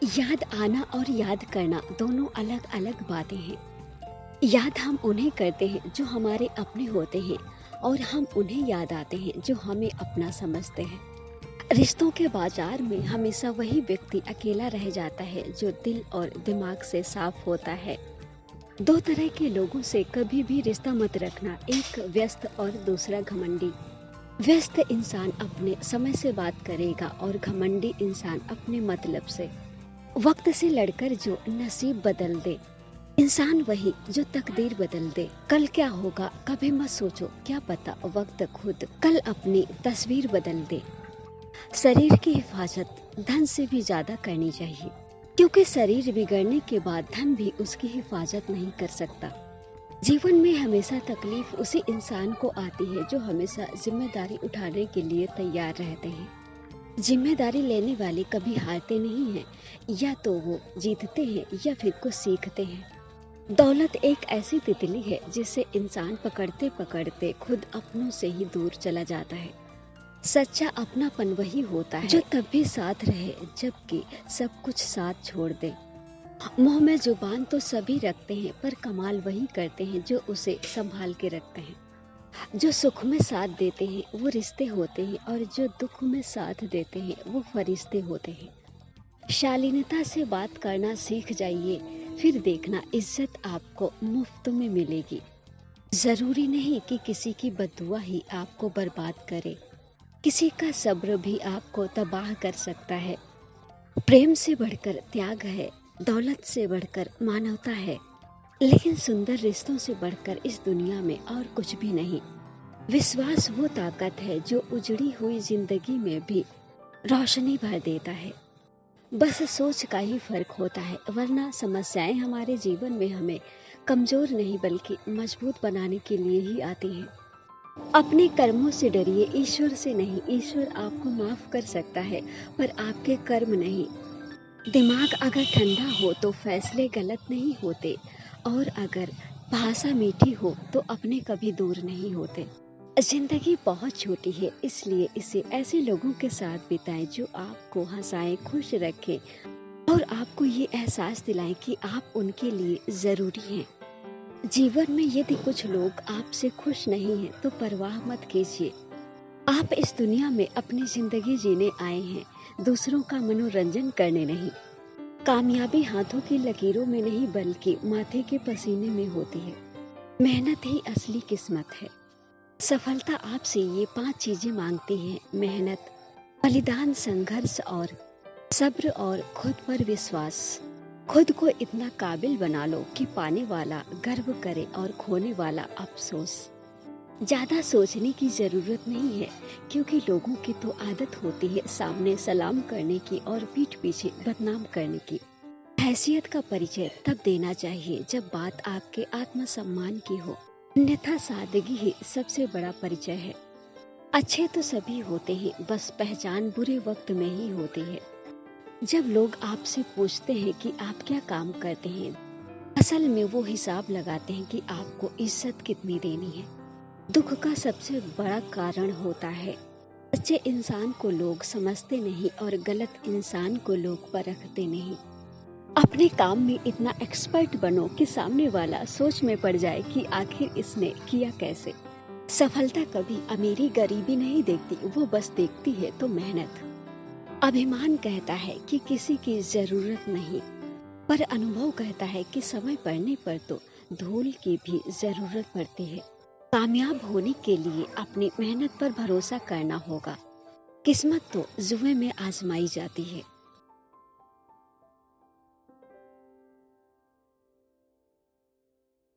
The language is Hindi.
याद आना और याद करना दोनों अलग अलग बातें हैं। याद हम उन्हें करते हैं जो हमारे अपने होते हैं और हम उन्हें याद आते हैं जो हमें अपना समझते हैं। रिश्तों के बाजार में हमेशा वही व्यक्ति अकेला रह जाता है जो दिल और दिमाग से साफ होता है। दो तरह के लोगों से कभी भी रिश्ता मत रखना, एक व्यस्त और दूसरा घमंडी। व्यस्त इंसान अपने समय से बात करेगा और घमंडी इंसान अपने मतलब से। वक्त से लड़कर जो नसीब बदल दे, इंसान वही जो तकदीर बदल दे। कल क्या होगा कभी मत सोचो, क्या पता वक्त खुद कल अपनी तस्वीर बदल दे। शरीर की हिफाजत धन से भी ज्यादा करनी चाहिए, क्योंकि शरीर बिगड़ने के बाद धन भी उसकी हिफाजत नहीं कर सकता। जीवन में हमेशा तकलीफ उसी इंसान को आती है जो हमेशा जिम्मेदारी उठाने के लिए तैयार रहते हैं। जिम्मेदारी लेने वाले कभी हारते नहीं हैं, या तो वो जीतते हैं या फिर कुछ सीखते हैं। दौलत एक ऐसी तितली है जिसे इंसान पकड़ते पकड़ते खुद अपनों से ही दूर चला जाता है। सच्चा अपनापन वही होता है जो तब भी साथ रहे जबकि सब कुछ साथ छोड़ दे। मुंह में जुबान तो सभी रखते हैं, पर कमाल वही करते हैं जो उसे संभाल के रखते हैं। जो सुख में साथ देते हैं वो रिश्ते होते हैं, और जो दुख में साथ देते हैं वो फरिश्ते होते हैं। शालीनता से बात करना सीख जाइए, फिर देखना इज्जत आपको मुफ्त में मिलेगी। जरूरी नहीं कि किसी की बद्दुआ ही आपको बर्बाद करे, किसी का सब्र भी आपको तबाह कर सकता है। प्रेम से बढ़कर त्याग है, दौलत से बढ़कर मानवता है, लेकिन सुंदर रिश्तों से बढ़कर इस दुनिया में और कुछ भी नहीं। विश्वास वो ताकत है जो उजड़ी हुई जिंदगी में भी रोशनी भर देता है। बस सोच का ही फर्क होता है, वरना समस्याएं हमारे जीवन में हमें कमजोर नहीं बल्कि मजबूत बनाने के लिए ही आती हैं। अपने कर्मों से डरिए, ईश्वर से नहीं। ईश्वर आपको माफ कर सकता है, पर आपके कर्म नहीं। दिमाग अगर ठंडा हो तो फैसले गलत नहीं होते, और अगर भाषा मीठी हो तो अपने कभी दूर नहीं होते। जिंदगी बहुत छोटी है, इसलिए इसे ऐसे लोगों के साथ बिताएं जो आपको हंसाएं, खुश रखें और आपको ये एहसास दिलाएं कि आप उनके लिए जरूरी हैं। जीवन में यदि कुछ लोग आपसे खुश नहीं हैं तो परवाह मत कीजिए। आप इस दुनिया में अपनी जिंदगी जीने आए हैं, दूसरों का मनोरंजन करने नहीं। कामयाबी हाथों की लकीरों में नहीं बल्कि माथे के पसीने में होती है। मेहनत ही असली किस्मत है। सफलता आपसे ये 5 चीजें मांगती है: मेहनत, बलिदान, संघर्ष और सब्र, और खुद पर विश्वास। खुद को इतना काबिल बना लो कि पाने वाला गर्व करे और खोने वाला अफसोस। ज्यादा सोचने की जरूरत नहीं है, क्योंकि लोगों की तो आदत होती है सामने सलाम करने की और पीठ पीछे बदनाम करने की। हैसियत का परिचय तब देना चाहिए जब बात आपके आत्मसम्मान की हो, अन्यथा सादगी ही सबसे बड़ा परिचय है। अच्छे तो सभी होते हैं, बस पहचान बुरे वक्त में ही होती है। जब लोग आपसे पूछते हैं कि आप क्या काम करते हैं, असल में वो हिसाब लगाते हैं कि आपको इज्जत कितनी देनी है। दुख का सबसे बड़ा कारण होता है सच्चे इंसान को लोग समझते नहीं और गलत इंसान को लोग परखते नहीं। अपने काम में इतना एक्सपर्ट बनो कि सामने वाला सोच में पड़ जाए कि आखिर इसने किया कैसे। सफलता कभी अमीरी गरीबी नहीं देखती, वो बस देखती है तो मेहनत। अभिमान कहता है कि किसी की जरूरत नहीं, पर अनुभव कहता है कि समय पड़ने पर तो धूल की भी जरूरत पड़ती है। कामयाब होने के लिए अपनी मेहनत पर भरोसा करना होगा। किस्मत तो जुए में आजमाई जाती है।